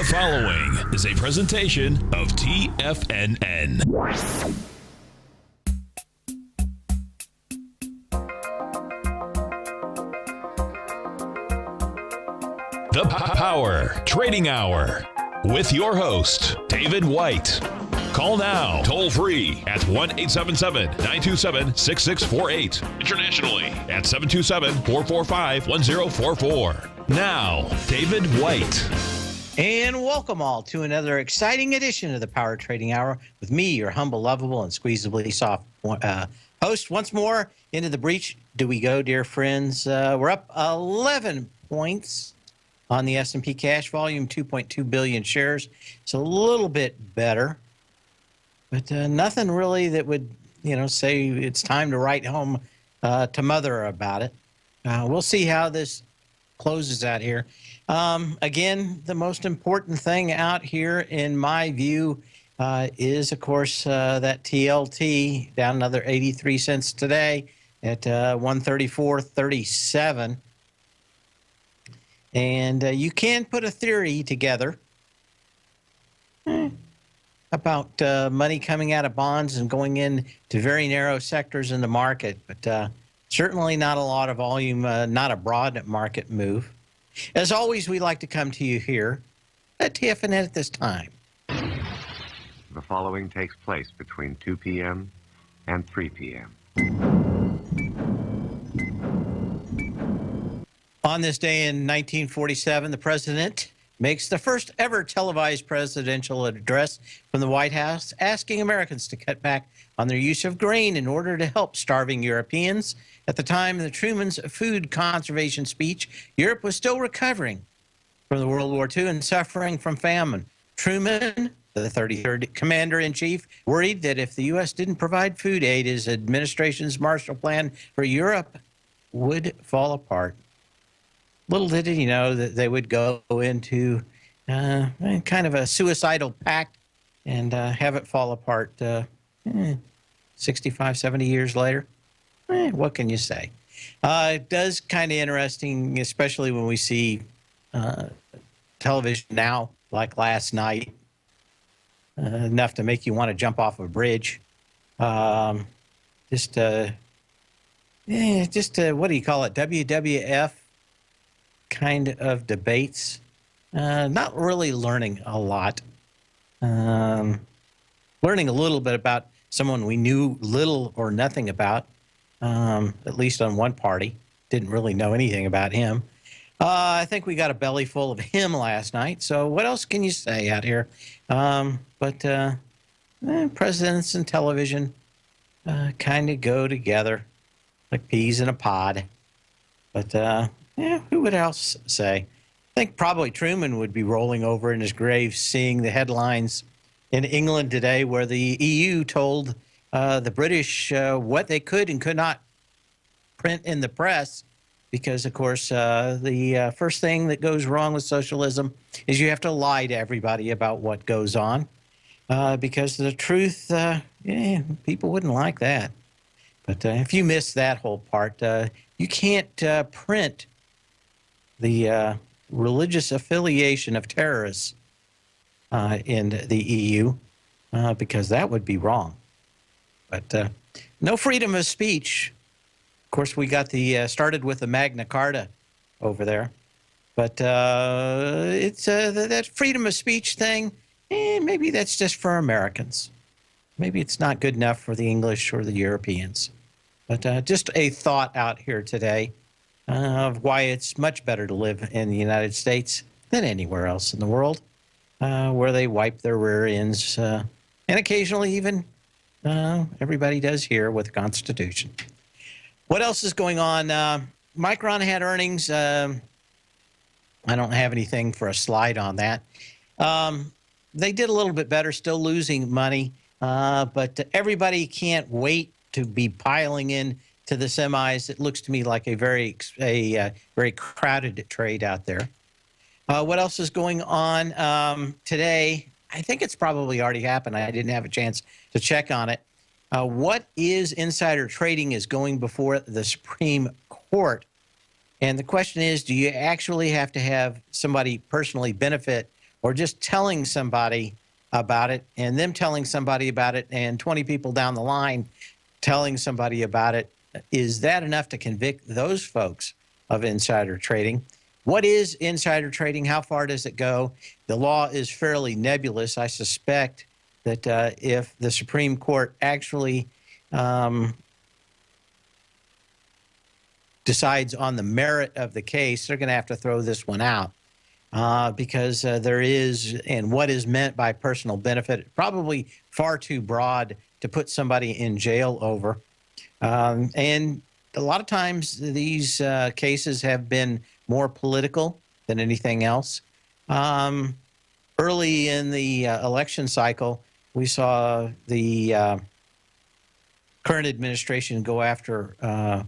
The following is a presentation of TFNN. The Power Trading Hour with your host, David White. Call now, toll free at 1-877-927-6648. Internationally at 727-445-1044. Now, David White. And welcome all to another exciting edition of the Power Trading Hour with me, your humble, lovable, and squeezably soft host. Once more into the breach do we go, dear friends. We're up 11 points on the S&P cash volume, 2.2 billion shares. It's a little bit better, but nothing really that would, say it's time to write home to mother about it. We'll see how this closes out here. Again, the most important thing out here, in my view, is, of course, that TLT down another 83 cents today at 134.37. And you can put a theory together about money coming out of bonds and going into very narrow sectors in the market, but certainly not a lot of volume, not a broad market move. As always, we like to come to you here at TFNN at this time. The following takes place between 2 p.m. and 3 p.m. On this day in 1947, the president makes the first ever televised presidential address from the White House, asking Americans to cut back on their use of grain in order to help starving Europeans. At the time of Truman's food conservation speech, Europe was still recovering from the World War II and suffering from famine. Truman, the 33rd Commander-in-Chief, worried that if the U.S. didn't provide food aid, his administration's Marshall Plan for Europe would fall apart. Little did he know that they would go into kind of a suicidal pact and have it fall apart 65, 70 years later. What can you say? It does kind of interesting, especially when we see television now, like last night, enough to make you want to jump off a bridge. What do you call it? WWF kind of debates. Not really learning a lot. Learning a little bit about someone we knew little or nothing about, at least on one party. Didn't really know anything about him. I think we got a belly full of him last night, so what else can you say out here? Presidents and television kind of go together like peas in a pod. But who would else say? I think probably Truman would be rolling over in his grave seeing the headlines in England today where the EU told the British what they could and could not print in the press because, of course, the first thing that goes wrong with socialism is you have to lie to everybody about what goes on because the truth, people wouldn't like that. But if you miss that whole part, you can't print the religious affiliation of terrorists in the EU because that would be wrong. But no freedom of speech. Of course, we got the started with the Magna Carta over there. But it's that freedom of speech thing, maybe that's just for Americans. Maybe it's not good enough for the English or the Europeans. But just a thought out here today of why it's much better to live in the United States than anywhere else in the world, where they wipe their rear ends, and occasionally even everybody does here with the Constitution. What else is going on? Micron had earnings. I don't have anything for a slide on that. They did a little bit better, still losing money, but everybody can't wait to be piling in to the semis. It looks to me like a very crowded trade out there. What else is going on today? I think it's probably already happened. I didn't have a chance to check on it. What is insider trading is going before the Supreme Court. And the question is, do you actually have to have somebody personally benefit or just telling somebody about it and them telling somebody about it and 20 people down the line telling somebody about it, is that enough to convict those folks of insider trading? What is insider trading? How far does it go? The law is fairly nebulous. I suspect that if the Supreme Court actually decides on the merit of the case, they're going to have to throw this one out because there is, and what is meant by personal benefit, probably far too broad to put somebody in jail over. And a lot of times these cases have been more political than anything else. Early in the election cycle, we saw the current administration go after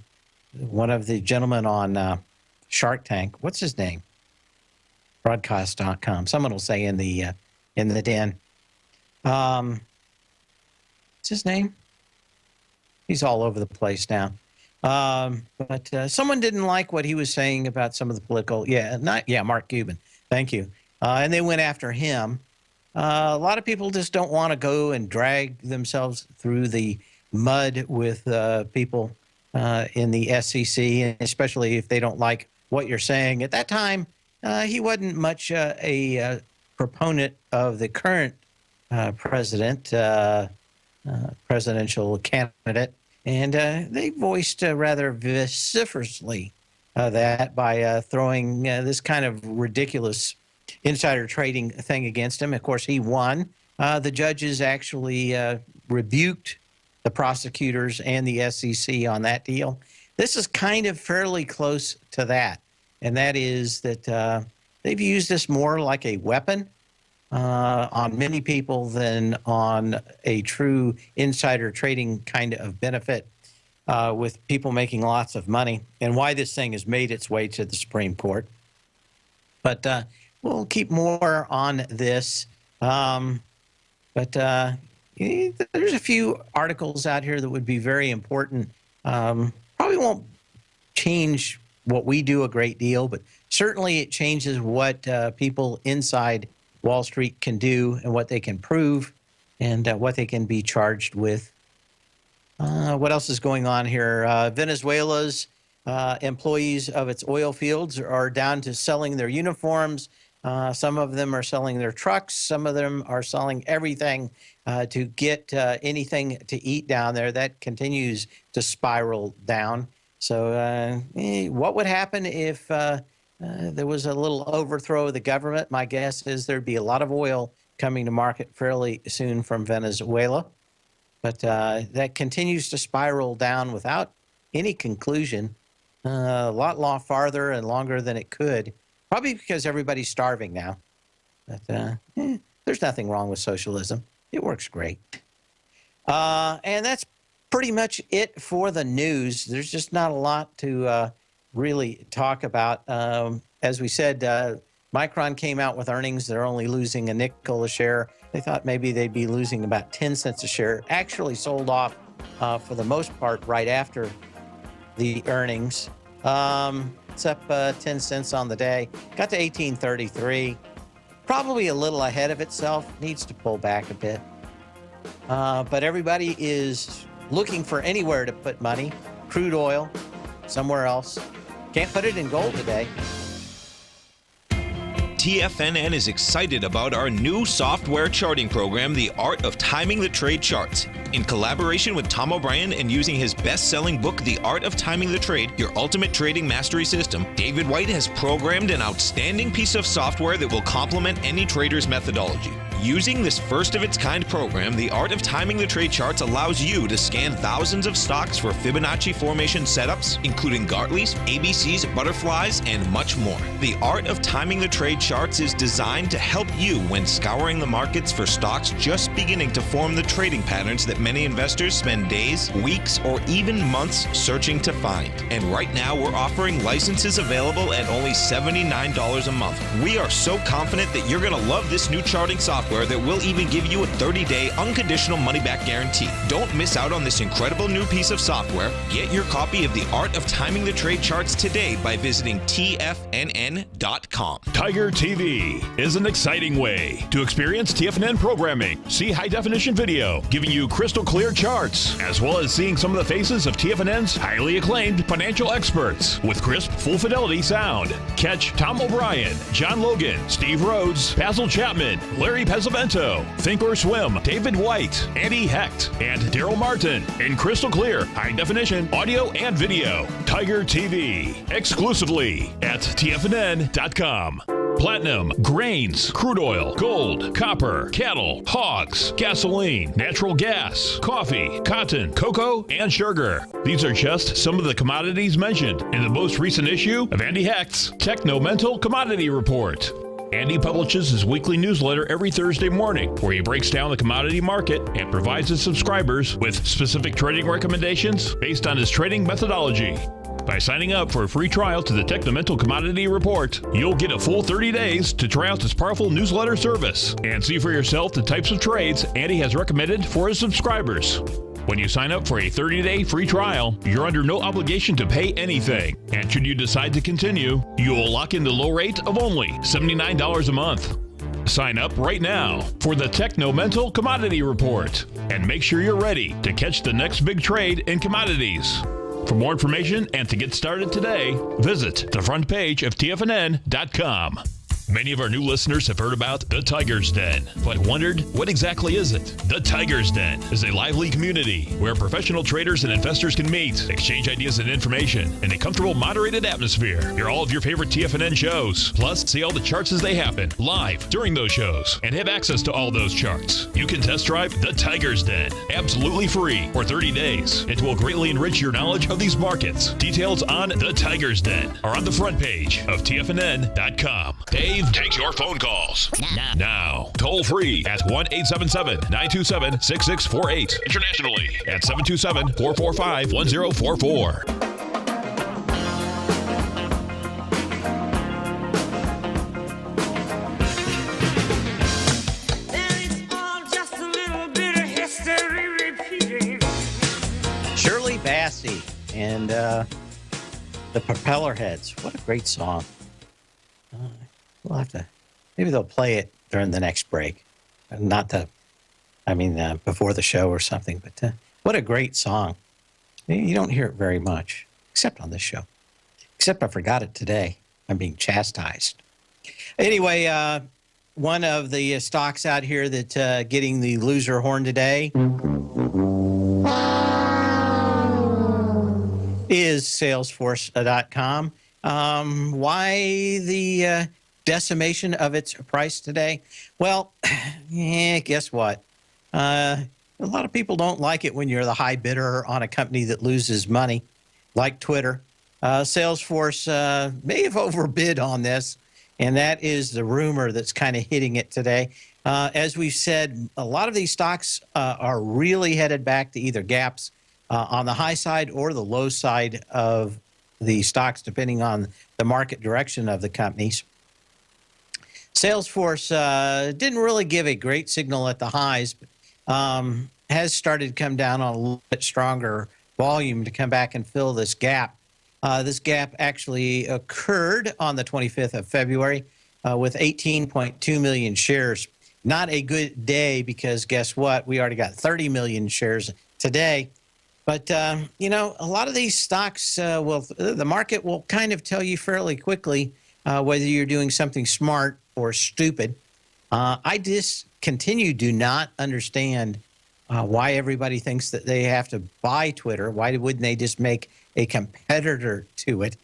one of the gentlemen on Shark Tank. What's his name? Broadcast.com. Someone will say in the den. What's his name? He's all over the place now. But someone didn't like what he was saying about some of the political. Mark Cuban. Thank you. And they went after him. A lot of people just don't want to go and drag themselves through the mud with people in the SEC, and especially if they don't like what you're saying. At that time, he wasn't much a proponent of the current presidential candidate, and they voiced rather vociferously that by throwing this kind of ridiculous insider trading thing against him. Of course, he won. The judges actually rebuked the prosecutors and the SEC on that deal. This is kind of fairly close to that, and that is that they've used this more like a weapon on many people than on a true insider trading kind of benefit with people making lots of money, and why this thing has made its way to the Supreme Court. But we'll keep more on this. There's a few articles out here that would be very important. Probably won't change what we do a great deal, but certainly it changes what people inside Wall Street can do and what they can prove and what they can be charged with. What else is going on here? Venezuela's employees of its oil fields are down to selling their uniforms. Some of them are selling their trucks. Some of them are selling everything to get anything to eat down there. That continues to spiral down. So what would happen if there was a little overthrow of the government? My guess is there'd be a lot of oil coming to market fairly soon from Venezuela. But that continues to spiral down without any conclusion, a lot farther and longer than it could. Probably because everybody's starving now. But there's nothing wrong with socialism. It works great. And that's pretty much it for the news. There's just not a lot to really talk about. As we said, Micron came out with earnings. They're only losing a nickel a share. They thought maybe they'd be losing about 10 cents a share. Actually sold off for the most part right after the earnings. It's up 10 cents on the day. Got to 1833. Probably a little ahead of itself. Needs to pull back a bit. But everybody is looking for anywhere to put money. Crude oil, somewhere else. Can't put it in gold today. TFNN is excited about our new software charting program, The Art of Timing the Trade Charts. In collaboration with Tom O'Brien and using his best-selling book, The Art of Timing the Trade, Your Ultimate Trading Mastery System, David White has programmed an outstanding piece of software that will complement any trader's methodology. Using this first-of-its-kind program, The Art of Timing the Trade Charts allows you to scan thousands of stocks for Fibonacci formation setups, including Gartley's, ABC's, butterflies, and much more. The Art of Timing the Trade Charts is designed to help you when scouring the markets for stocks just beginning to form the trading patterns that that many investors spend days, weeks, or even months searching to find. And right now, we're offering licenses available at only $79 a month. We are so confident that you're going to love this new charting software that will even give you a 30-day unconditional money-back guarantee. Don't miss out on this incredible new piece of software. Get your copy of The Art of Timing the Trade Charts today by visiting TFNN.com. Tiger TV is an exciting way to experience TFNN programming. See high-definition video giving you crystal clear charts, as well as seeing some of the faces of TFNN's highly acclaimed financial experts with crisp, full-fidelity sound. Catch Tom O'Brien, John Logan, Steve Rhodes, Basil Chapman, Larry Pesavento, Think or Swim, David White, Andy Hecht, and Daryl Martin in crystal clear, high-definition audio and video. Tiger TV, exclusively at TFNN.com. Platinum, grains, crude oil, gold, copper, cattle, hogs, gasoline, natural gas, coffee, cotton, cocoa, and sugar. These are just some of the commodities mentioned in the most recent issue of Andy Hecht's Techno-Mental Commodity Report. Andy publishes his weekly newsletter every Thursday morning, where he breaks down the commodity market and provides his subscribers with specific trading recommendations based on his trading methodology. By signing up for a free trial to the Techno-Mental Commodity Report, you'll get a full 30 days to try out this powerful newsletter service and see for yourself the types of trades Andy has recommended for his subscribers. When you sign up for a 30-day free trial, you're under no obligation to pay anything. And should you decide to continue, you will lock in the low rate of only $79 a month. Sign up right now for the Techno-Mental Commodity Report and make sure you're ready to catch the next big trade in commodities. For more information and to get started today, visit the front page of TFNN.com. Many of our new listeners have heard about the Tiger's Den, but wondered, what exactly is it? The Tiger's Den is a lively community where professional traders and investors can meet, exchange ideas and information in a comfortable, moderated atmosphere. Hear all of your favorite TFNN shows, plus see all the charts as they happen live during those shows, and have access to all those charts. You can test drive the Tiger's Den absolutely free for 30 days. It will greatly enrich your knowledge of these markets. Details on the Tiger's Den are on the front page of TFNN.com. Dave takes your phone calls now. Toll free at 1-877-927-6648. Internationally at 727-445-1044. Shirley Bassey and the Propeller Heads. What a great song. We'll have to, maybe they'll play it during the next break. Before the show or something. But what a great song. You don't hear it very much, except on this show. Except I forgot it today. I'm being chastised. Anyway, one of the stocks out here that's getting the loser horn today is Salesforce.com. Why the decimation of its price today? Well, guess what? A lot of people don't like it when you're the high bidder on a company that loses money, like Twitter. Salesforce may have overbid on this, and that is the rumor that's kind of hitting it today. As we've said, a lot of these stocks are really headed back to either gaps on the high side or the low side of the stocks, depending on the market direction of the companies. Salesforce didn't really give a great signal at the highs, but has started to come down on a little bit stronger volume to come back and fill this gap. This gap actually occurred on the 25th of February with 18.2 million shares. Not a good day because guess what? We already got 30 million shares today. But, a lot of these stocks, the market will kind of tell you fairly quickly whether you're doing something smart or stupid. I just do not understand why everybody thinks that they have to buy Twitter. Why wouldn't they just make a competitor to it?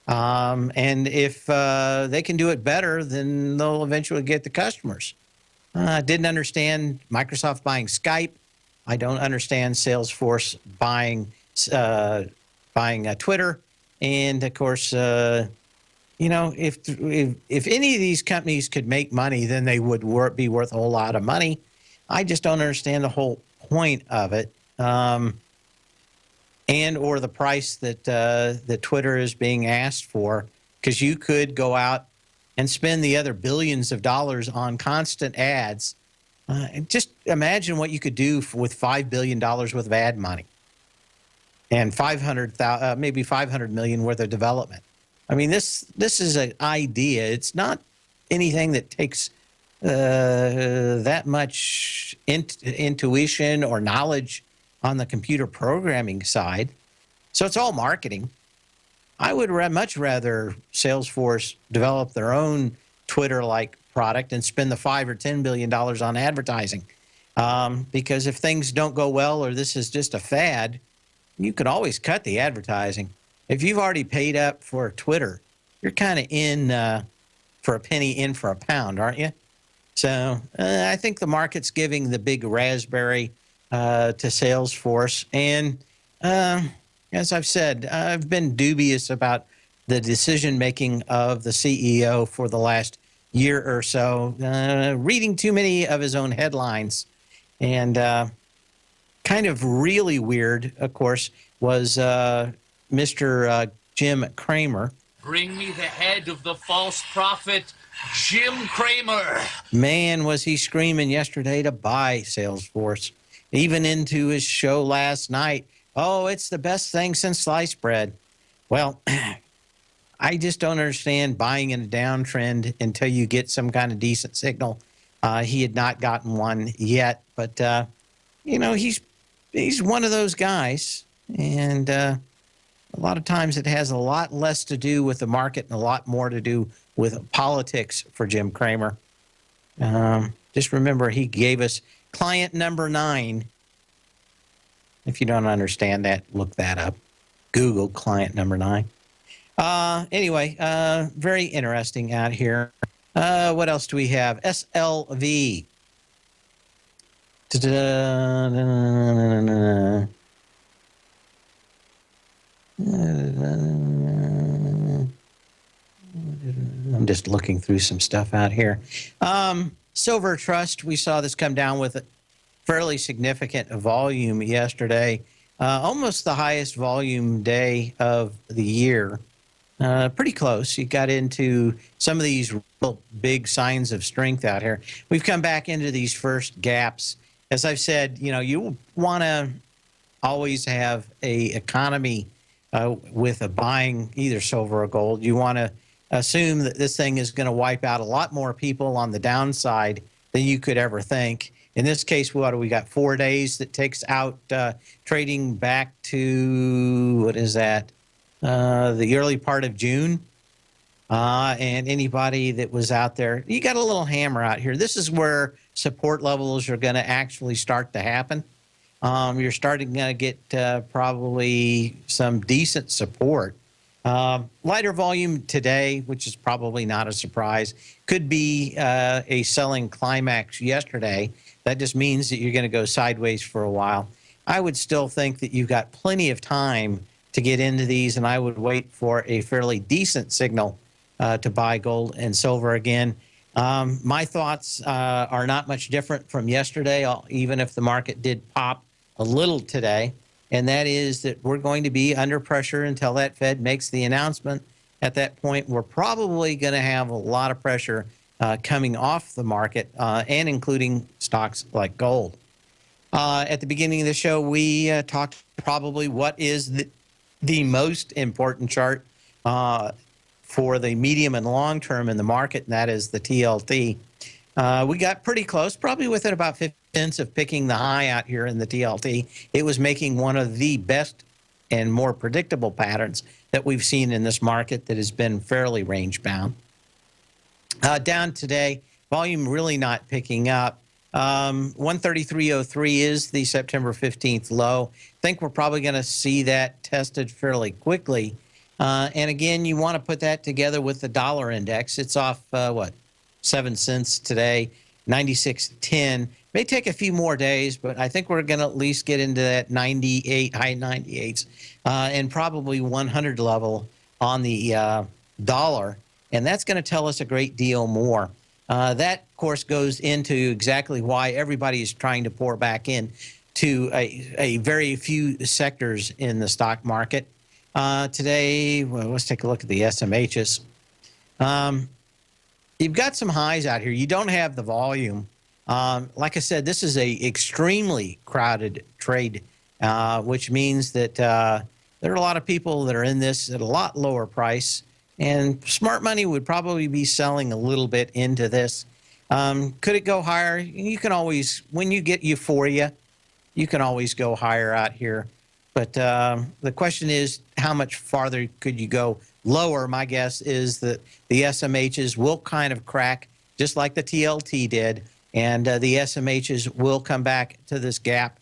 And if they can do it better, then they'll eventually get the customers. Didn't understand Microsoft buying Skype. I don't understand Salesforce buying Twitter. And, of course, if any of these companies could make money, then they would be worth a whole lot of money. I just don't understand the whole point of it, and or the price that Twitter is being asked for, because you could go out and spend the other billions of dollars on constant ads. And just imagine what you could do with $5 billion worth of ad money and maybe 500 million worth of development. I mean, this is an idea. It's not anything that takes that much intuition or knowledge on the computer programming side. So it's all marketing. I would much rather Salesforce develop their own Twitter-like product and spend the $5 or $10 billion on advertising. Because if things don't go well or this is just a fad, you can always cut the advertising. If you've already paid up for Twitter, you're kind of in for a penny, in for a pound, aren't you? So I think the market's giving the big raspberry to Salesforce. And as I've said, I've been dubious about the decision-making of the CEO for the last year or so, reading too many of his own headlines. And kind of really weird, of course, was Mr. Jim Cramer. Bring me the head of the false prophet, Jim Cramer. Man, was he screaming yesterday to buy Salesforce. Even into his show last night. Oh, it's the best thing since sliced bread. Well, I just don't understand buying in a downtrend until you get some kind of decent signal. He had not gotten one yet, but he's one of those guys, and a lot of times it has a lot less to do with the market and a lot more to do with politics for Jim Cramer. Just remember, he gave us client number 9. If you don't understand that, look that up. Google client number 9. Anyway, very interesting out here. What else do we have? SLV. I'm just looking through some stuff out here. Silver Trust, we saw this come down with a fairly significant volume yesterday. Almost the highest volume day of the year. Pretty close. You got into some of these real big signs of strength out here. We've come back into these first gaps. As I've said, you want to always have a economy with a buying either silver or gold. You want to assume that this thing is going to wipe out a lot more people on the downside than you could ever think. In this case, what do we got? 4 days that takes out trading back to, what is that? The early part of June. And anybody that was out there, you got a little hammer out here. This is where support levels are going to actually start to happen. You're starting to get probably some decent support. Lighter volume today, which is probably not a surprise, could be a selling climax yesterday. That just means that you're going to go sideways for a while. I would still think that you've got plenty of time to get into these, and I would wait for a fairly decent signal to buy gold and silver again. My thoughts are not much different from yesterday, even if the market did pop a little today, and that is that we're going to be under pressure until that Fed makes the announcement. At that point, we're probably going to have a lot of pressure coming off the market, and including stocks like gold. At the beginning of the show, we talked probably what is the most important chart for the medium and long term in the market, and that is the TLT. We got pretty close, probably within about 50 cents of picking the high out here in the TLT. It was making one of the best and more predictable patterns that we've seen in this market that has been fairly range bound. Down today, volume really not picking up. 133.03 is the September 15th low. I think we're probably going to see that tested fairly quickly. And again, you want to put that together with the dollar index. It's off, 7 cents today, 96.10. May take a few more days, but I think we're going to at least get into that 98, high 98s, and probably 100 level on the dollar. And that's going to tell us a great deal more. That, of course, goes into exactly why everybody is trying to pour back in to a very few sectors in the stock market. Today, well, let's take a look at the SMHs. You've got some highs out here. You don't have the volume. Like I said, this is a extremely crowded trade, which means that there are a lot of people that are in this at a lot lower price, and smart money would probably be selling a little bit into this. Could it go higher? You can always, when you get euphoria, you can always go higher out here. But the question is, how much farther could you go lower? My guess is that the SMHs will kind of crack just like the TLT did, and the SMHs will come back to this gap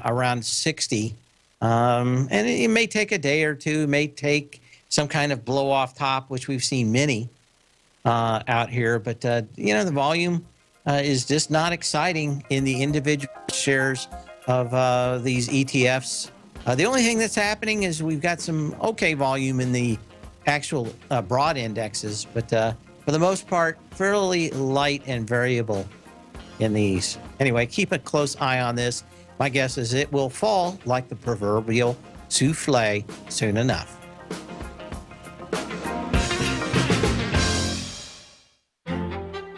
around 60. And it may take a day or two, it may take some kind of blow off top, which we've seen many out here. But, the volume is just not exciting in the individual shares of these ETFs. The only thing that's happening is we've got some okay volume in the actual broad indexes, but for the most part, fairly light and variable in these. Anyway, keep a close eye on this. My guess is it will fall like the proverbial souffle soon enough.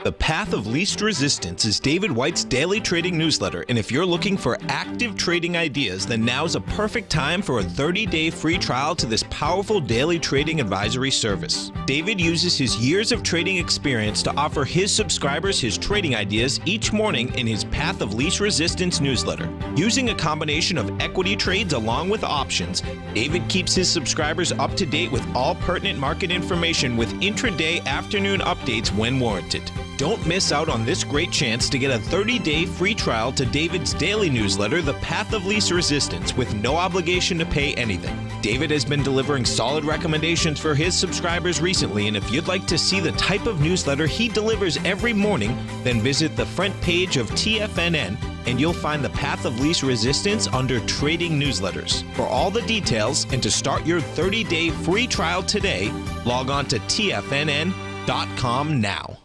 The Path of Least Resistance is David White's daily trading newsletter, and if you're looking for active trading ideas, then now's a perfect time for a 30-day free trial to this powerful daily trading advisory service. David uses his years of trading experience to offer his subscribers his trading ideas each morning in his Path of Least Resistance newsletter. Using a combination of equity trades along with options, David keeps his subscribers up to date with all pertinent market information with intraday afternoon updates when warranted. Don't miss out on this great chance to get a 30-day free trial to David's daily newsletter, The Path of Least Resistance, with no obligation to pay anything. David has been delivering solid recommendations for his subscribers recently, and if you'd like to see the type of newsletter he delivers every morning, then visit the front page of TFNN and you'll find The Path of Least Resistance under Trading Newsletters. For all the details and to start your 30-day free trial today, log on to TFNN.com now.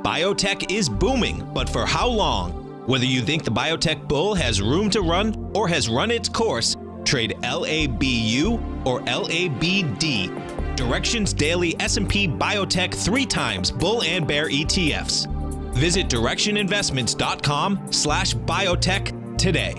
Biotech is booming, but for how long? Whether you think the biotech bull has room to run or has run its course, trade LABU or LABD. Directions Daily S&P Biotech 3 times bull and bear ETFs. Visit directioninvestments.com/biotech today.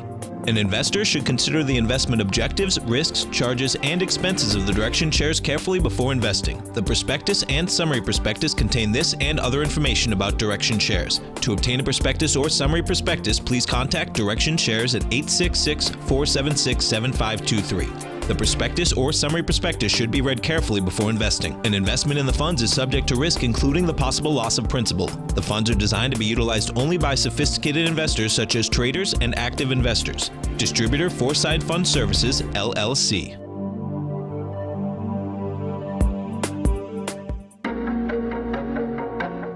An investor should consider the investment objectives, risks, charges, and expenses of the Direction shares carefully before investing. The prospectus and summary prospectus contain this and other information about Direction shares. To obtain a prospectus or summary prospectus, please contact Direction shares at 866-476-7523. The prospectus or summary prospectus should be read carefully before investing. An investment in the funds is subject to risk, including the possible loss of principal. The funds are designed to be utilized only by sophisticated investors such as traders and active investors. Distributor Foreside Fund Services, LLC.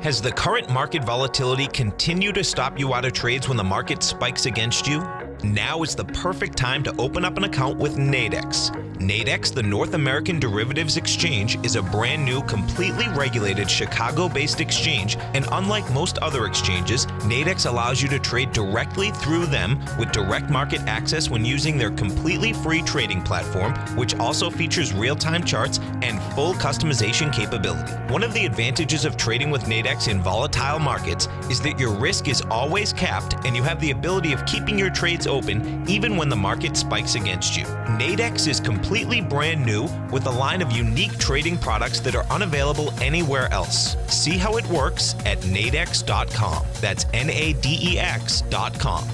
Has the current market volatility continued to stop you out of trades when the market spikes against you? Now is the perfect time to open up an account with Nadex. Nadex, the North American Derivatives Exchange, is a brand new, completely regulated Chicago-based exchange, and unlike most other exchanges, Nadex allows you to trade directly through them with direct market access when using their completely free trading platform, which also features real-time charts and full customization capability. One of the advantages of trading with Nadex in volatile markets is that your risk is always capped and you have the ability of keeping your trades open even when the market spikes against you. Nadex is completely brand new with a line of unique trading products that are unavailable anywhere else. See how it works at nadex.com. That's NADEX.com.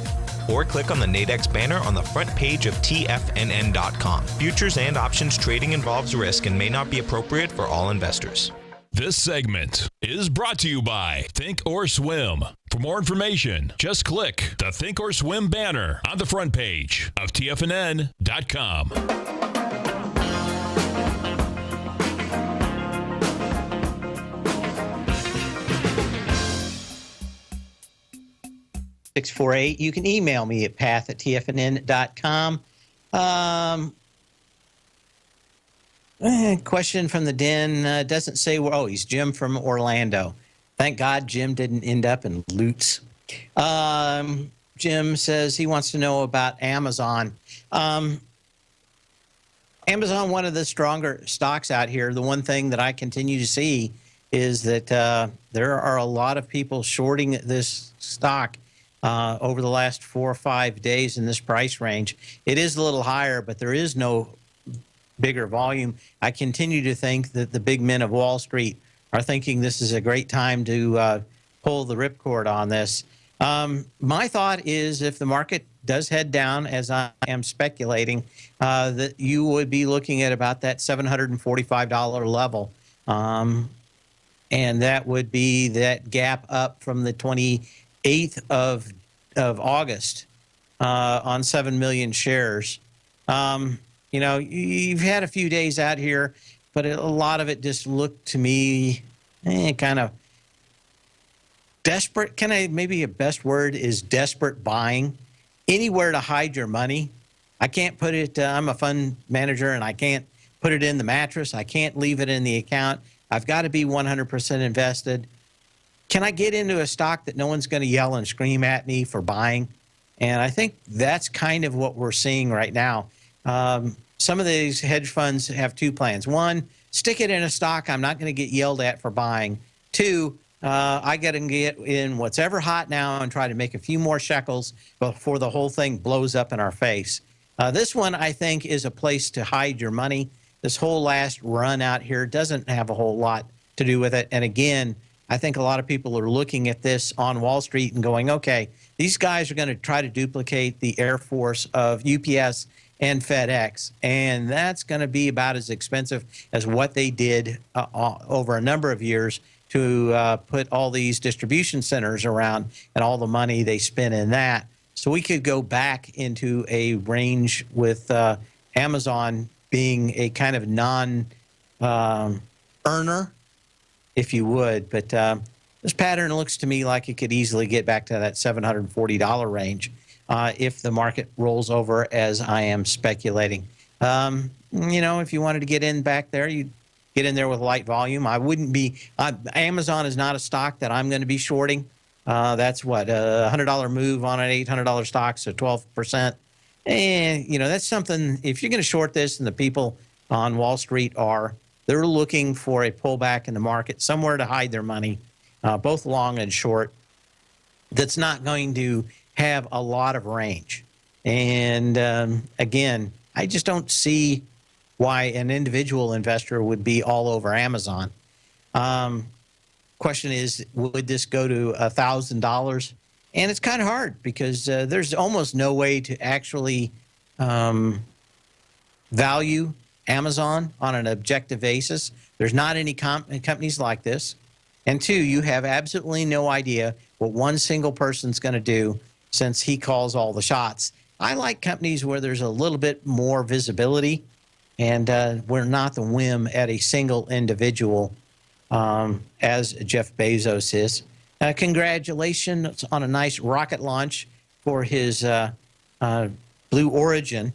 Or click on the Nadex banner on the front page of TFNN.com. Futures and options trading involves risk and may not be appropriate for all investors. This segment is brought to you by Think or Swim. For more information, just click the Think or Swim banner on the front page of TFNN.com. You can email me at path@tfnn.com. Question from the den doesn't say where. Oh, he's Jim from Orlando. Thank God Jim didn't end up in Lutz. Jim says he wants to know about Amazon. Amazon, one of the stronger stocks out here. The one thing that I continue to see is that there are a lot of people shorting this stock over the last 4 or 5 days in this price range. It is a little higher, but there is no bigger volume. I continue to think that the big men of Wall Street are thinking this is a great time to pull the ripcord on this. My thought is if the market does head down, as I am speculating, that you would be looking at about that $745 level. And that would be that gap up from the 28th of August on 7 million shares. You know, you've had a few days out here, but a lot of it just looked to me kind of desperate. Maybe a best word is desperate buying. Anywhere to hide your money. I can't put it, I'm a fund manager and I can't put it in the mattress. I can't leave it in the account. I've got to be 100% invested. Can I get into a stock that no one's going to yell and scream at me for buying? And I think that's kind of what we're seeing right now. Some of these hedge funds have two plans. One, stick it in a stock I'm not going to get yelled at for buying. Two, I got to get in what's ever hot now and try to make a few more shekels before the whole thing blows up in our face. This one, I think, is a place to hide your money. This whole last run out here doesn't have a whole lot to do with it. And again, I think a lot of people are looking at this on Wall Street and going, okay, these guys are going to try to duplicate the Air Force of UPS and FedEx. And that's going to be about as expensive as what they did over a number of years to put all these distribution centers around and all the money they spent in that. So we could go back into a range with Amazon being a kind of non-earner, if you would. But this pattern looks to me like it could easily get back to that $740 range if the market rolls over as I am speculating. You know, if you wanted to get in back there, you'd get in there with light volume. I wouldn't be, Amazon is not a stock that I'm going to be shorting. That's what, a $100 move on an $800 stock, so 12%. And, you know, that's something, if you're going to short this and the people on Wall Street they're looking for a pullback in the market, somewhere to hide their money, both long and short, that's not going to have a lot of range. And again, I just don't see why an individual investor would be all over Amazon. Question is, would this go to $1,000? And it's kind of hard because there's almost no way to actually value Amazon on an objective basis. There's not any companies like this. And two, you have absolutely no idea what one single person's going to do since he calls all the shots. I like companies where there's a little bit more visibility and we're not the whim at a single individual as Jeff Bezos is. Congratulations on a nice rocket launch for his Blue Origin,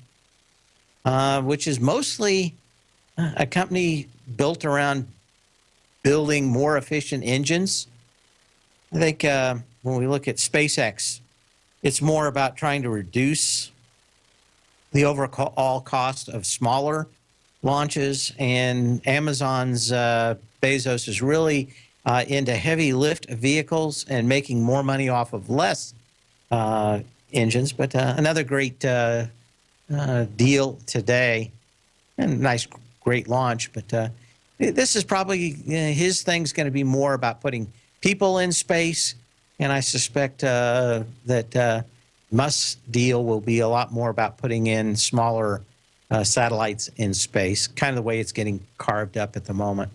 which is mostly a company built around building more efficient engines. I think when we look at SpaceX, it's more about trying to reduce the overall cost of smaller launches, and Amazon's Bezos is really into heavy lift vehicles and making more money off of less engines. But another great deal today, and nice, great launch. But this is probably his thing's going to be more about putting people in space, and I suspect that Musk's deal will be a lot more about putting in smaller satellites in space, kind of the way it's getting carved up at the moment.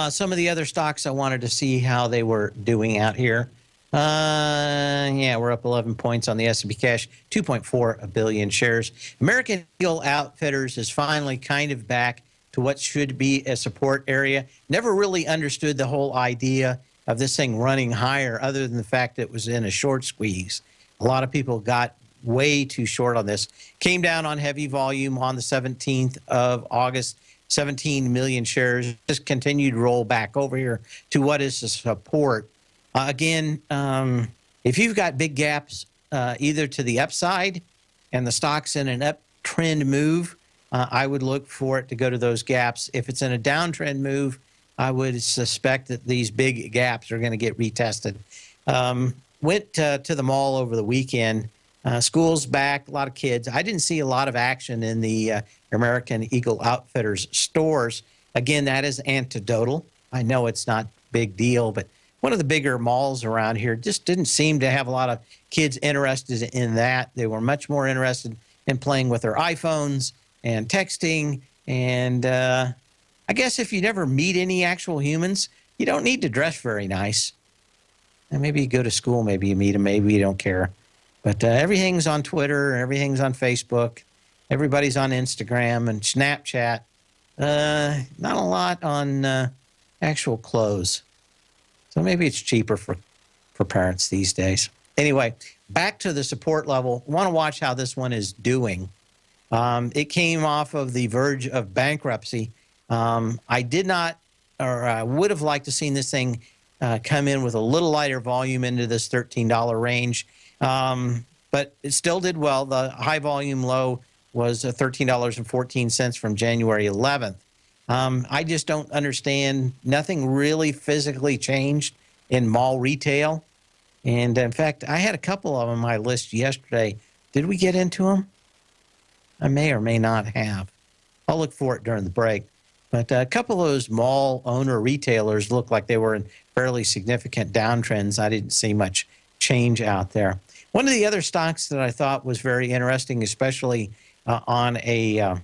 Some of the other stocks I wanted to see how they were doing out here. Yeah, we're up 11 points on the S&P cash, 2.4 billion shares. American Eagle Outfitters is finally kind of back to what should be a support area. Never really understood the whole idea of this thing running higher other than the fact that it was in a short squeeze. A lot of people got way too short on this. Came down on heavy volume on the 17th of August. 17 million shares, just continued to roll back over here to what is the support. Again, If you've got big gaps either to the upside and the stock's in an uptrend move, I would look for it to go to those gaps. If it's in a downtrend move, I would suspect that these big gaps are going to get retested. Went to the mall over the weekend. School's back, a lot of kids. I didn't see a lot of action in the American Eagle Outfitters stores. Again, that is anecdotal. I know it's not a big deal, but one of the bigger malls around here just didn't seem to have a lot of kids interested in that. They were much more interested in playing with their iPhones and texting. And I guess if you never meet any actual humans, you don't need to dress very nice. And maybe you go to school, maybe you meet them, maybe you don't care. But everything's on Twitter, everything's on Facebook, everybody's on Instagram and Snapchat. Not a lot on actual clothes. So maybe it's cheaper for parents these days. Anyway, back to the support level. Want to watch how this one is doing. It came off of the verge of bankruptcy. I did not, or I would have liked to seen this thing come in with a little lighter volume into this $13 range. But it still did well. The high volume low was $13.14 from January 11th. I just don't understand. Nothing really physically changed in mall retail. And in fact, I had a couple of them on my list yesterday. Did we get into them? I may or may not have. I'll look for it during the break. But a couple of those mall owner retailers looked like they were in fairly significant downtrends. I didn't see much change out there. One of the other stocks that I thought was very interesting, especially on a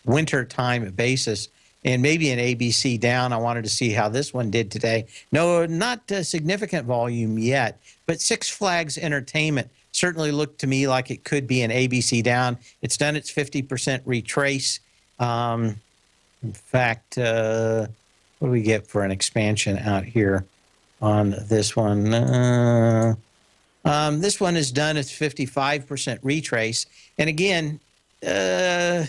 winter time basis, and maybe an ABC down. I wanted to see how this one did today. No, not significant volume yet, but Six Flags Entertainment certainly looked to me like it could be an ABC down. It's done its 50% retrace. In fact, what do we get for an expansion out here on this one? This one has done its 55% retrace. And again, they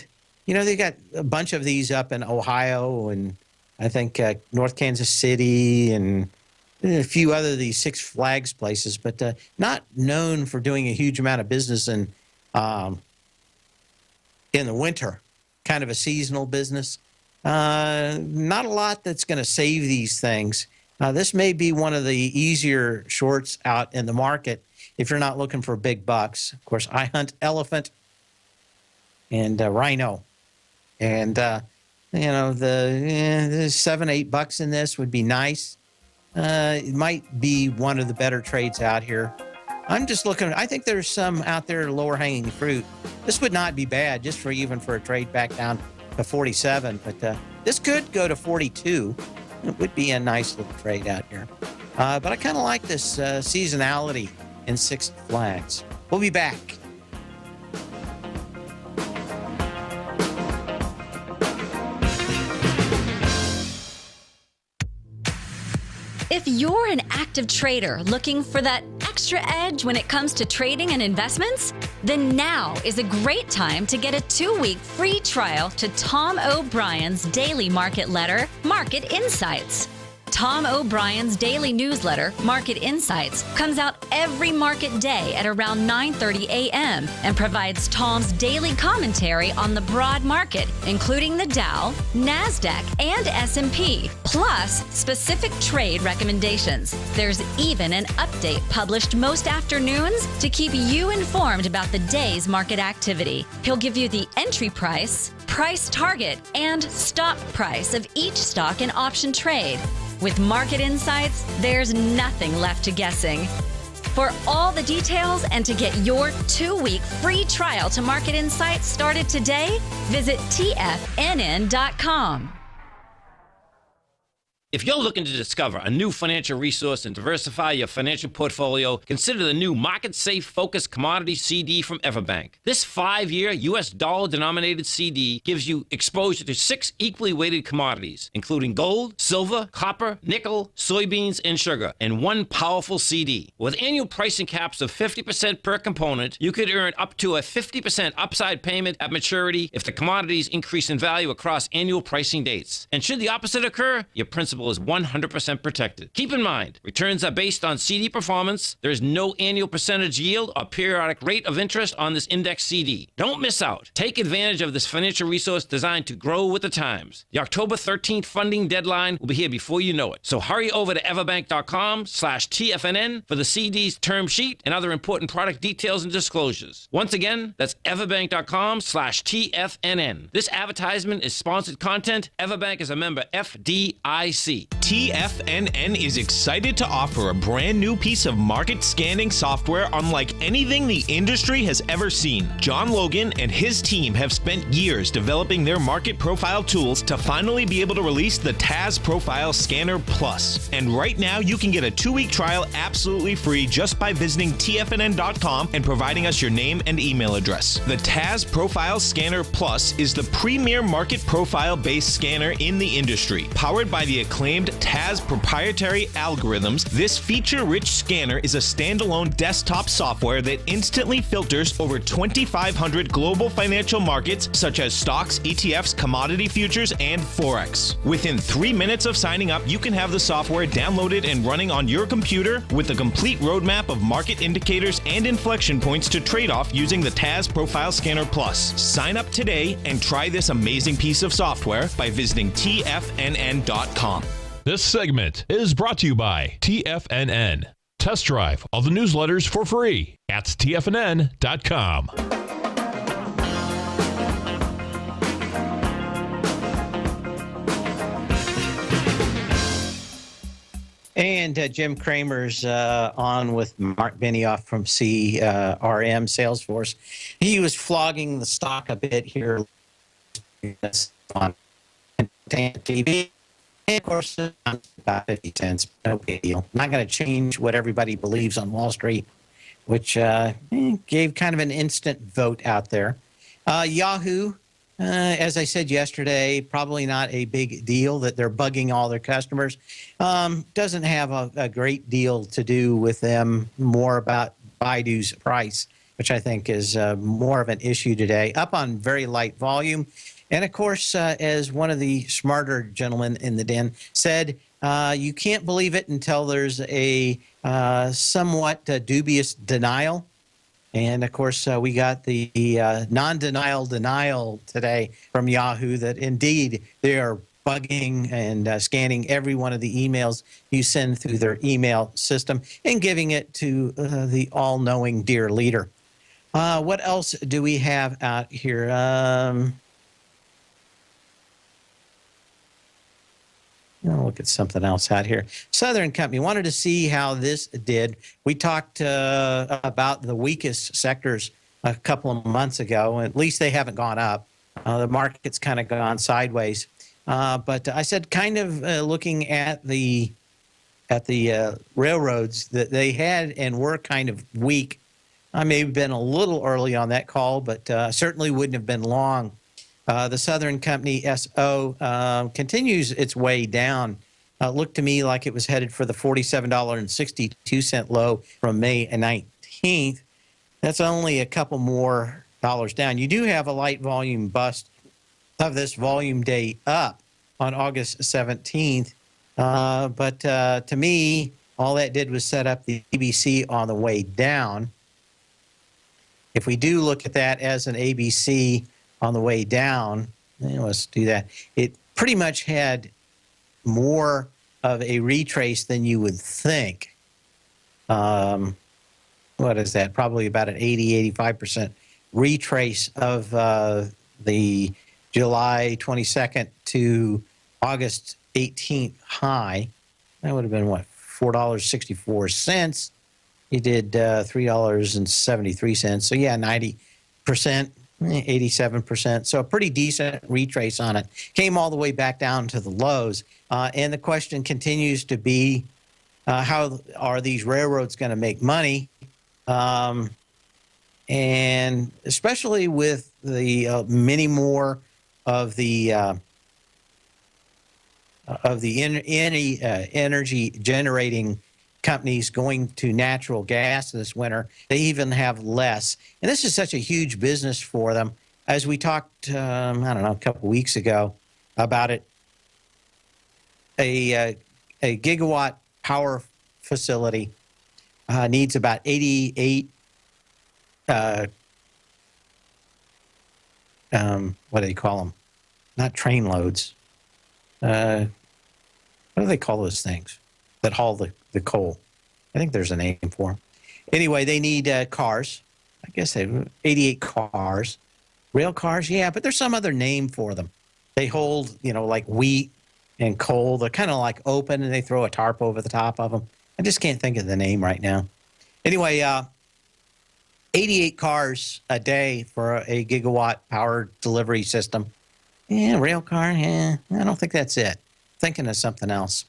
got a bunch of these up in Ohio and I think North Kansas City and a few other of these Six Flags places, but not known for doing a huge amount of business in the winter, kind of a seasonal business. Not a lot that's going to save these things. This may be one of the easier shorts out in the market if you're not looking for big bucks. Of course, I hunt elephant and rhino. And, the $7-8 in this would be nice. It might be one of the better trades out here. I'm just looking. I think there's some out there lower hanging fruit. This would not be bad just for a trade back down to 47. But this could go to 42. It would be a nice little trade out here. But I kind of like this seasonality in Six Flags. We'll be back. If you're an active trader looking for that extra edge when it comes to trading and investments, then now is a great time to get a 2-week free trial to Tom O'Brien's daily market letter, Market Insights. Tom O'Brien's daily newsletter, Market Insights, comes out every market day at around 9:30 a.m. and provides Tom's daily commentary on the broad market, including the Dow, NASDAQ, and S&P, plus specific trade recommendations. There's even an update published most afternoons to keep you informed about the day's market activity. He'll give you the entry price, price target, and stop price of each stock and option trade. With Market Insights, there's nothing left to guessing. For all the details and to get your 2-week free trial to Market Insights started today, visit TFNN.com. If you're looking to discover a new financial resource and diversify your financial portfolio, consider the new Market Safe Focused Commodity CD from Everbank. This 5-year U.S. dollar-denominated CD gives you exposure to 6 equally weighted commodities, including gold, silver, copper, nickel, soybeans, and sugar, in one powerful CD. With annual pricing caps of 50% per component, you could earn up to a 50% upside payment at maturity if the commodities increase in value across annual pricing dates. And should the opposite occur, your principal principal is 100% protected. Keep in mind, returns are based on CD performance. There is no annual percentage yield or periodic rate of interest on this index CD. Don't miss out. Take advantage of this financial resource designed to grow with the times. The October 13th funding deadline will be here before you know it. So hurry over to everbank.com/TFNN for the CD's term sheet and other important product details and disclosures. Once again, that's everbank.com/TFNN. This advertisement is sponsored content. Everbank is a member FDIC. TFNN is excited to offer a brand new piece of market scanning software unlike anything the industry has ever seen. John Logan and his team have spent years developing their market profile tools to finally be able to release the TAS Profile Scanner Plus. And right now, you can get a 2-week trial absolutely free just by visiting TFNN.com and providing us your name and email address. The TAS Profile Scanner Plus is the premier market profile-based scanner in the industry. Powered by the acclaimed TAS proprietary algorithms, this feature-rich scanner is a standalone desktop software that instantly filters over 2,500 global financial markets such as stocks, ETFs, commodity futures, and Forex. Within 3 minutes of signing up, you can have the software downloaded and running on your computer with a complete roadmap of market indicators and inflection points to trade off using the TAS Profile Scanner Plus. Sign up today and try this amazing piece of software by visiting TFNN.com. This segment is brought to you by TFNN. Test drive all the newsletters for free at TFNN.com. And Jim Cramer's on with Mark Benioff from CRM Salesforce. He was flogging the stock a bit here on TV. And of course, about 50 cents. No big deal. Not going to change what everybody believes on Wall Street, which gave kind of an instant vote out there. Yahoo, as I said yesterday, probably not a big deal that they're bugging all their customers. Doesn't have a great deal to do with them, more about Baidu's price, which I think is more of an issue today. Up on very light volume. And, of course, as one of the smarter gentlemen in the den said, you can't believe it until there's a somewhat dubious denial. And, of course, we got the non-denial denial today from Yahoo that, indeed, they are bugging and scanning every one of the emails you send through their email system and giving it to the all-knowing dear leader. What else do we have out here? I'll look at something else out here. Southern Company, wanted to see how this did. We talked about the weakest sectors a couple of months ago. At least they haven't gone up. The market's kind of gone sideways. But I said kind of looking at the railroads that they had and were kind of weak. I may have been a little early on that call, but certainly wouldn't have been long. The Southern Company SO continues its way down. Looked to me like it was headed for the $47.62 low from May 19th. That's only a couple more dollars down. You do have a light volume bust of this volume day up on August 17th. But to me, all that did was set up the ABC on the way down. If we do look at that as an ABC on the way down, let's do that. It pretty much had more of a retrace than you would think. What is that? Probably about an 85% retrace of the July 22nd to August 18th high. That would have been, what, $4.64. You did $3.73. So, yeah, 90%, 87%. So a pretty decent retrace on it. Came all the way back down to the lows. And the question continues to be, how are these railroads going to make money? And especially with the many more of the energy generating companies going to natural gas this winter, they even have less. And this is such a huge business for them. As we talked, I don't know, a couple weeks ago about it, a gigawatt power facility needs about 88. What do they call them? Not train loads. What do they call those things that haul the coal? I think there's a name for them. Anyway, they need cars. I guess they 88 cars. Rail cars, yeah, but there's some other name for them. They hold, like wheat and coal. They're kind of like open, and they throw a tarp over the top of them. I just can't think of the name right now. Anyway, 88 cars a day for a gigawatt power delivery system. Yeah, rail car, yeah, I don't think that's it. Thinking of something else.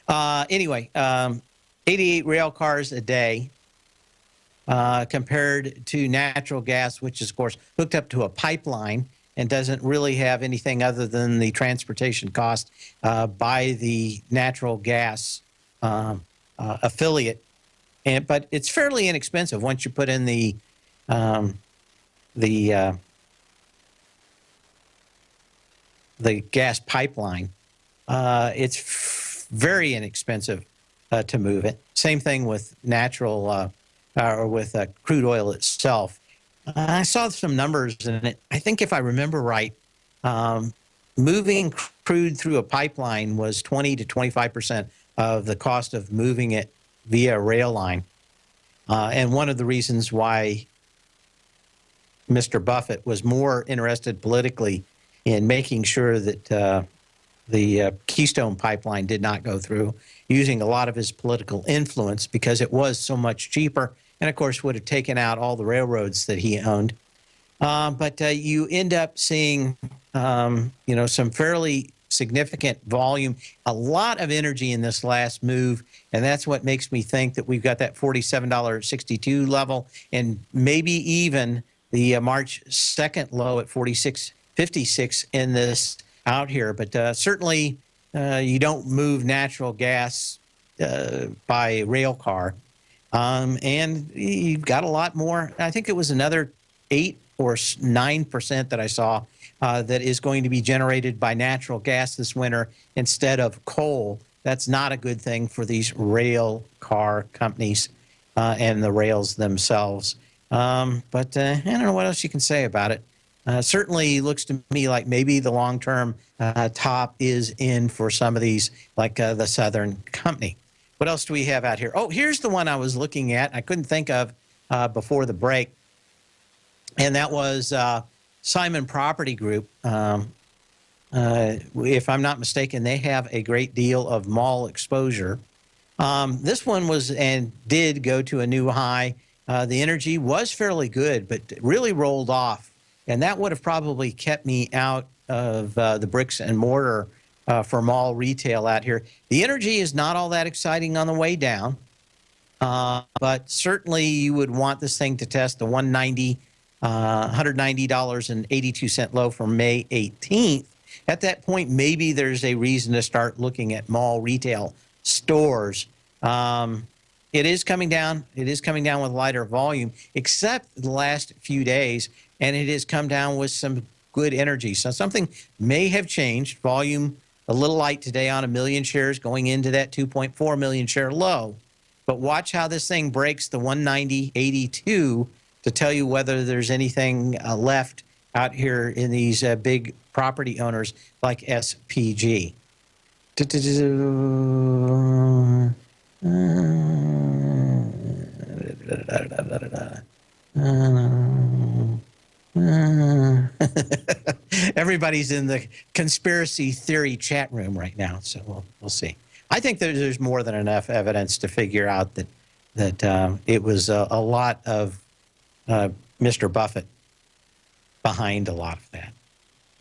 Anyway, 88 rail cars a day compared to natural gas, which is, of course, hooked up to a pipeline and doesn't really have anything other than the transportation cost by the natural gas affiliate. But it's fairly inexpensive once you put in the gas pipeline. It's very inexpensive to move it. Same thing with natural or with crude oil itself. I saw some numbers in it. I think if I remember right, moving crude through a pipeline was 20 to 25% of the cost of moving it via rail line. And one of the reasons why Mr. Buffett was more interested politically in making sure that the Keystone Pipeline did not go through, using a lot of his political influence because it was so much cheaper, and of course would have taken out all the railroads that he owned. But you end up seeing, some fairly significant volume, a lot of energy in this last move, and that's what makes me think that we've got that $47.62 level, and maybe even the March 2nd low at 46.56 in this out here. But certainly you don't move natural gas by rail car. And you've got a lot more. I think it was another 8 or 9% that I saw that is going to be generated by natural gas this winter instead of coal. That's not a good thing for these rail car companies and the rails themselves. But I don't know what else you can say about it. Certainly looks to me like maybe the long-term top is in for some of these, like the Southern Company. What else do we have out here? Oh, here's the one I was looking at. I couldn't think of before the break, and that was Simon Property Group. If I'm not mistaken, they have a great deal of mall exposure. This one was and did go to a new high. The energy was fairly good, but really rolled off. And that would have probably kept me out of the bricks and mortar for mall retail out here. The energy is not all that exciting on the way down, but certainly you would want this thing to test the $190.82 low from May 18th. At that point, maybe there's a reason to start looking at mall retail stores. It is coming down. It is coming down with lighter volume, except the last few days, and it has come down with some good energy. So something may have changed. Volume a little light today on 1 million shares going into that 2.4 million share low. But watch how this thing breaks the 190.82 to tell you whether there's anything left out here in these big property owners like SPG. Everybody's in the conspiracy theory chat room right now, so we'll see. I think there's more than enough evidence to figure out that it was a lot of Mr. Buffett behind a lot of that,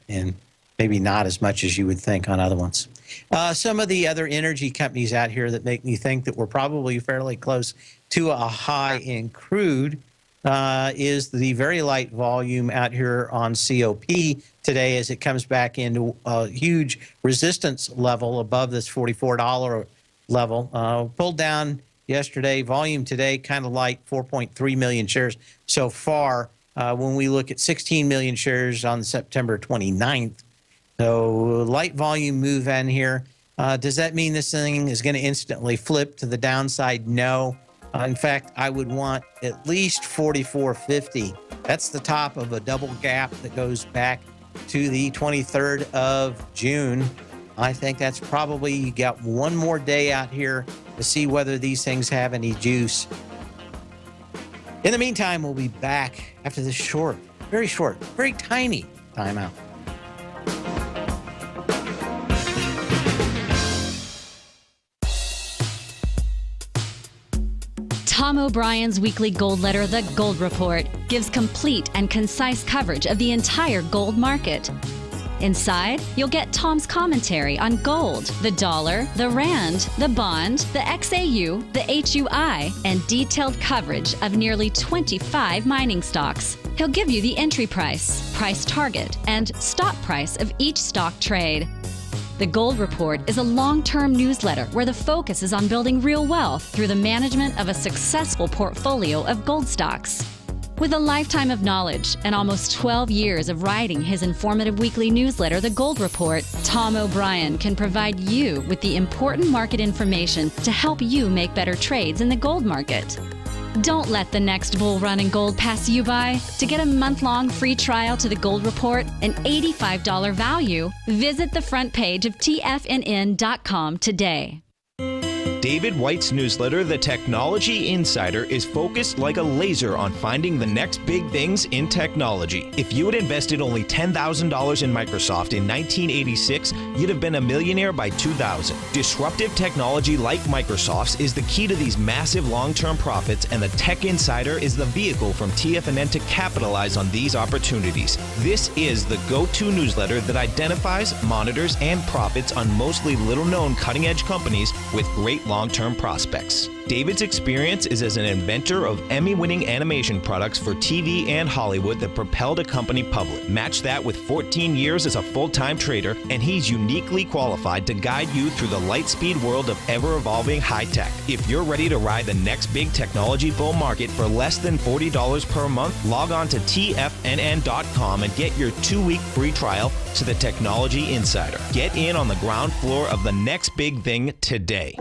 and maybe not as much as you would think on other ones. Some of the other energy companies out here that make me think that we're probably fairly close to a high in crude is the very light volume out here on COP today as it comes back into a huge resistance level above this $44 level. Pulled down yesterday. Volume today kind of light, 4.3 million shares so far when we look at 16 million shares on September 29th. So light volume move in here. Does that mean this thing is going to instantly flip to the downside? No. In fact, I would want at least 44.50. That's the top of a double gap that goes back to the 23rd of June. I think that's probably, you got one more day out here to see whether these things have any juice. In the meantime, we'll be back after this very tiny timeout. Tom O'Brien's weekly gold letter, The Gold Report, gives complete and concise coverage of the entire gold market. Inside, you'll get Tom's commentary on gold, the dollar, the rand, the bond, the XAU, the HUI, and detailed coverage of nearly 25 mining stocks. He'll give you the entry price, price target, and stop price of each stock trade. The Gold Report is a long-term newsletter where the focus is on building real wealth through the management of a successful portfolio of gold stocks. With a lifetime of knowledge and almost 12 years of writing his informative weekly newsletter, The Gold Report, Tom O'Brien can provide you with the important market information to help you make better trades in the gold market. Don't let the next bull run in gold pass you by. To get a month-long free trial to the Gold Report, an $85 value, visit the front page of TFNN.com today. David White's newsletter, The Technology Insider, is focused like a laser on finding the next big things in technology. If you had invested only $10,000 in Microsoft in 1986, you'd have been a millionaire by 2000. Disruptive technology like Microsoft's is the key to these massive long-term profits, and the Tech Insider is the vehicle from TFNN to capitalize on these opportunities. This is the go-to newsletter that identifies, monitors, and profits on mostly little-known cutting-edge companies with great long-term prospects. David's experience is as an inventor of Emmy-winning animation products for TV and Hollywood that propelled a company public. Match that with 14 years as a full-time trader, and he's uniquely qualified to guide you through the light-speed world of ever-evolving high-tech. If you're ready to ride the next big technology bull market for less than $40 per month, log on to TFNN.com and get your 2-week free trial to the Technology Insider. Get in on the ground floor of the next big thing today.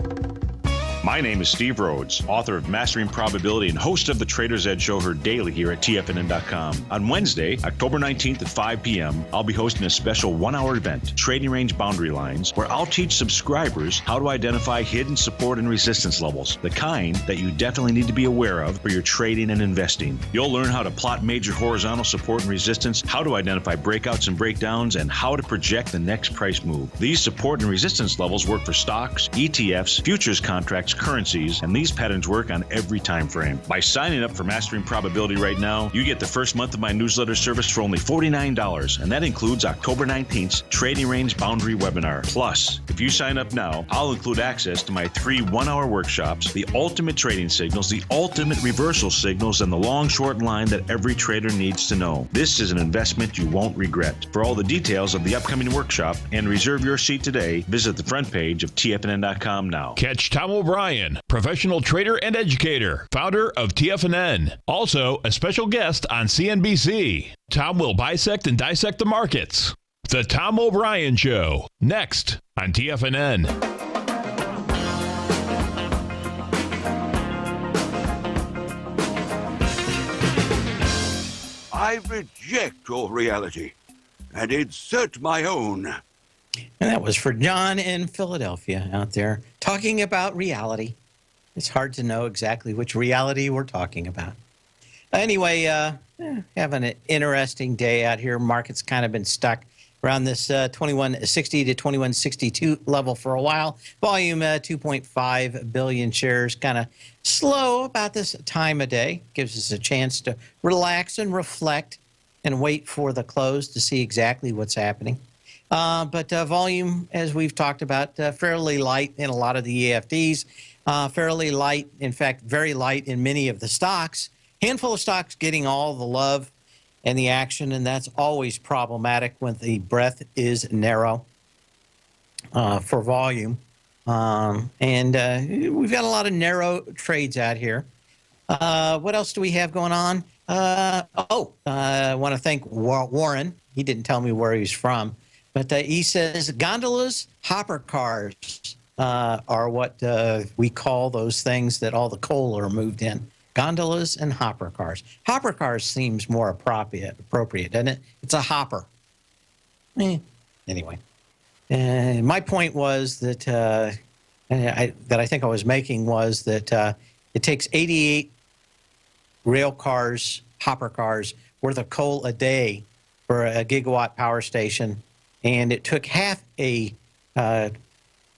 My name is Steve Rhodes, author of Mastering Probability and host of the Trader's Edge Show, heard daily here at TFNN.com. On Wednesday, October 19th at 5 p.m., I'll be hosting a special 1-hour event, Trading Range Boundary Lines, where I'll teach subscribers how to identify hidden support and resistance levels, the kind that you definitely need to be aware of for your trading and investing. You'll learn how to plot major horizontal support and resistance, how to identify breakouts and breakdowns, and how to project the next price move. These support and resistance levels work for stocks, ETFs, futures contracts, currencies, and these patterns work on every time frame. By signing up for Mastering Probability right now, you get the first month of my newsletter service for only $49, and that includes October 19th's Trading Range Boundary webinar. Plus, if you sign up now, I'll include access to my 3 1-hour workshops, the ultimate trading signals, the ultimate reversal signals, and the long-short line that every trader needs to know. This is an investment you won't regret. For all the details of the upcoming workshop and reserve your seat today, visit the front page of TFNN.com now. Catch Tom O'Brien, professional trader and educator, founder of TFNN. Also, a special guest on CNBC. Tom will bisect and dissect the markets. The Tom O'Brien Show, next on TFNN. I reject your reality and insert my own. And that was for John in Philadelphia out there talking about reality. It's hard to know exactly which reality we're talking about. Anyway, having an interesting day out here. Market's kind of been stuck around this 2160 to 2162 level for a while. Volume 2.5 billion shares, kind of slow about this time of day. Gives us a chance to relax and reflect and wait for the close to see exactly what's happening. But volume, as we've talked about, fairly light in a lot of the EFDs, fairly light, in fact, very light in many of the stocks. Handful of stocks getting all the love and the action, and that's always problematic when the breadth is narrow for volume. And we've got a lot of narrow trades out here. What else do we have going on? I want to thank Warren. He didn't tell me where he's from. But he says gondolas, hopper cars are what we call those things that all the coal are moved in. Gondolas and hopper cars. Hopper cars seems more appropriate, doesn't it? It's a hopper. Anyway, my point was that I think I was making was that it takes 88 rail cars, hopper cars, worth of coal a day for a gigawatt power station, and it took half a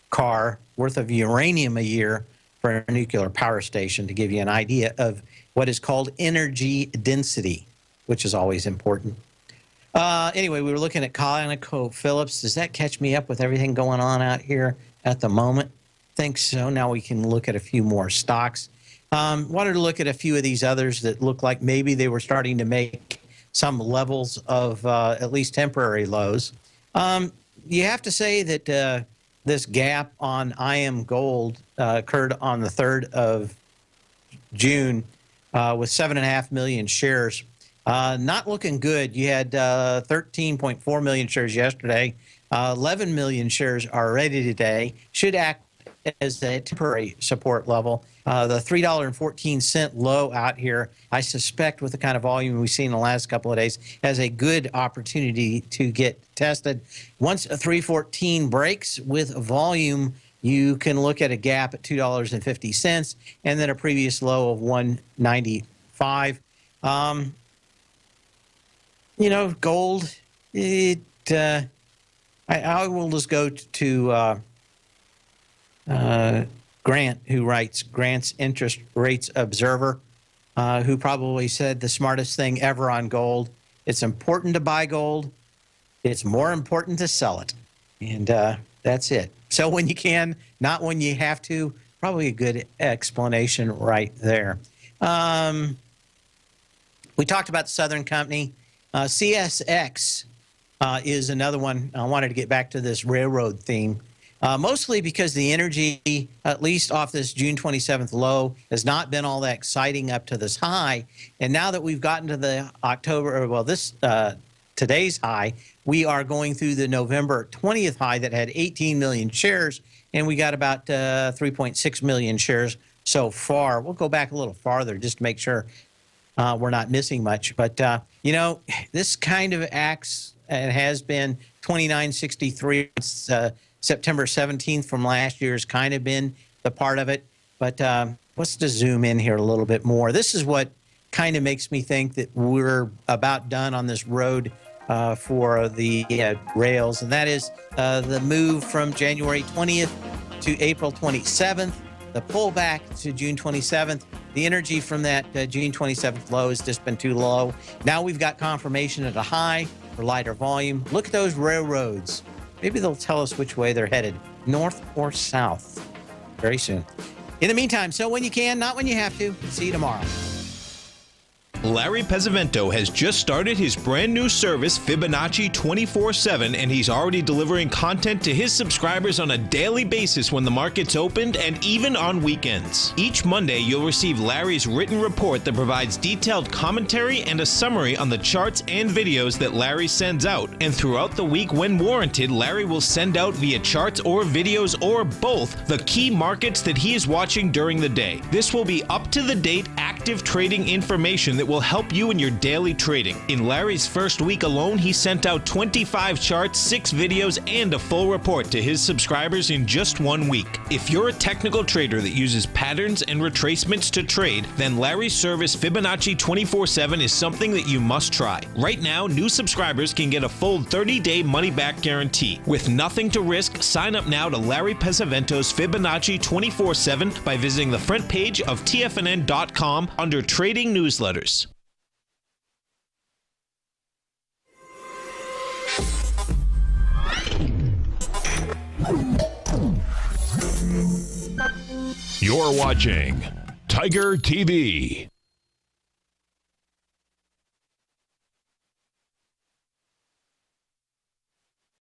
car worth of uranium a year for a nuclear power station, to give you an idea of what is called energy density, which is always important. Anyway, we were looking at ConocoPhillips. Does that catch me up with everything going on out here at the moment? Think so. Now we can look at a few more stocks. Wanted to look at a few of these others that look like maybe they were starting to make some levels of at least temporary lows. You have to say that this gap on IM Gold occurred on the 3rd of June with 7.5 million shares. Not looking good. You had 13.4 million shares yesterday. 11 million shares already today. Should act as a temporary support level. The $3.14 low out here, I suspect with the kind of volume we've seen in the last couple of days, has a good opportunity to get tested. Once a 314 breaks with volume, you can look at a gap at $2.50 and then a previous low of $1.95. Gold, I will just go to Grant, who writes Grant's Interest Rates Observer, who probably said the smartest thing ever on gold. It's important to buy gold. It's more important to sell it. And that's it. Sell when you can, not when you have to. Probably a good explanation right there. We talked about the Southern Company. CSX is another one. I wanted to get back to this railroad theme. Mostly because the energy, at least off this June 27th low, has not been all that exciting up to this high. And now that we've gotten to the today's high, we are going through the November 20th high that had 18 million shares, and we got about 3.6 million shares so far. We'll go back a little farther just to make sure we're not missing much. But, this kind of acts and has been 2963 September 17th from last year has kind of been the part of it. But let's just zoom in here a little bit more. This is what kind of makes me think that we're about done on this road for the rails, and that is the move from January 20th to April 27th, the pullback to June 27th. The energy from that June 27th low has just been too low. Now we've got confirmation at a high for lighter volume. Look at those railroads. Maybe they'll tell us which way they're headed, north or south, very soon. In the meantime, sell when you can, not when you have to. See you tomorrow. Larry Pesavento has just started his brand new service, Fibonacci 24/7, and he's already delivering content to his subscribers on a daily basis when the market's opened and even on weekends. Each Monday, you'll receive Larry's written report that provides detailed commentary and a summary on the charts and videos that Larry sends out. And throughout the week, when warranted, Larry will send out via charts or videos or both the key markets that he is watching during the day. This will be up-to-the-date active trading information that will help you in your daily trading. In Larry's first week alone, he sent out 25 charts, 6 videos, and a full report to his subscribers in just 1 week. If you're a technical trader that uses patterns and retracements to trade, then Larry's service Fibonacci 24/7 is something that you must try. Right now, new subscribers can get a full 30-day money-back guarantee. With nothing to risk, sign up now to Larry Pesavento's Fibonacci 24/7 by visiting the front page of TFNN.com under Trading Newsletters. You're watching Tiger TV.